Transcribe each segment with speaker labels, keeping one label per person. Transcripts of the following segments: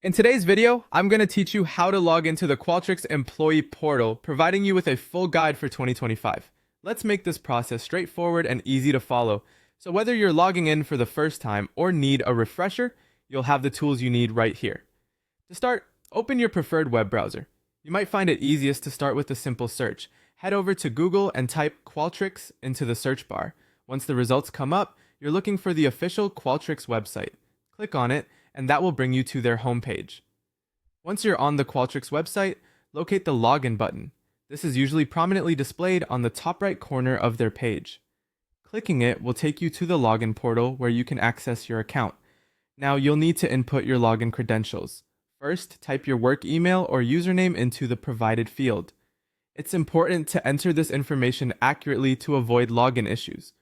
Speaker 1: In today's video, I'm going to teach you how to log into the Qualtrics Employee Portal, providing you with a full guide for 2025. Let's make this process straightforward and easy to follow. So whether you're logging in for the first time or need a refresher, you'll have the tools you need right here. To start, open your preferred web browser. You might find it easiest to start with a simple search. Head over to Google and type Qualtrics into the search bar. Once the results come up, you're looking for the official Qualtrics website. Click on it, and that will bring you to their homepage. Once you're on the Qualtrics website, locate the Login button. This is usually prominently displayed on the top right corner of their page. Clicking it will take you to the login portal where you can access your account. Now you'll need to input your login credentials. First, type your work email or username into the provided field. It's important to enter this information accurately to avoid login issues.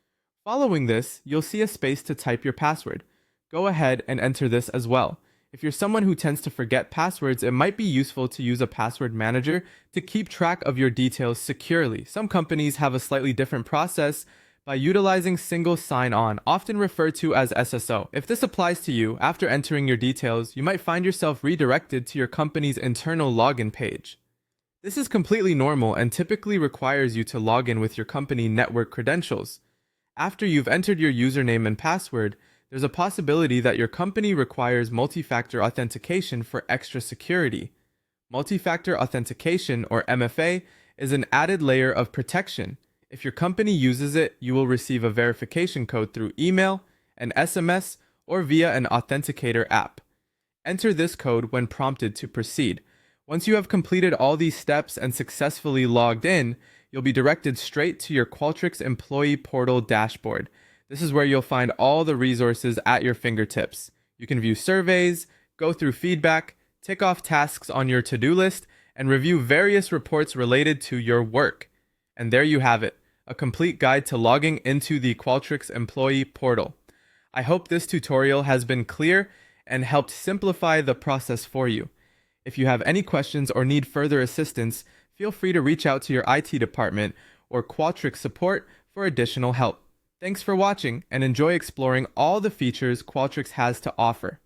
Speaker 1: Following this, you'll see a space to type your password. Go ahead and enter this as well. If you're someone who tends to forget passwords, it might be useful to use a password manager to keep track of your details securely. Some companies have a slightly different process by utilizing single sign-on, often referred to as SSO. If this applies to you, after entering your details, you might find yourself redirected to your company's internal login page. This is completely normal and typically requires you to log in with your company network credentials. After you've entered your username and password, there's a possibility that your company requires multi-factor authentication for extra security. Multi-factor authentication, or MFA, is an added layer of protection. If your company uses it, you will receive a verification code through email, an SMS, or via an authenticator app. Enter this code when prompted to proceed. Once you have completed all these steps and successfully logged in, you'll be directed straight to your Qualtrics Employee Portal dashboard. This is where you'll find all the resources at your fingertips. You can view surveys, go through feedback, tick off tasks on your to-do list, and review various reports related to your work. And there you have it, a complete guide to logging into the Qualtrics Employee Portal. I hope this tutorial has been clear and helped simplify the process for you. If you have any questions or need further assistance, feel free to reach out to your IT department or Qualtrics support for additional help. Thanks for watching and enjoy exploring all the features Qualtrics has to offer.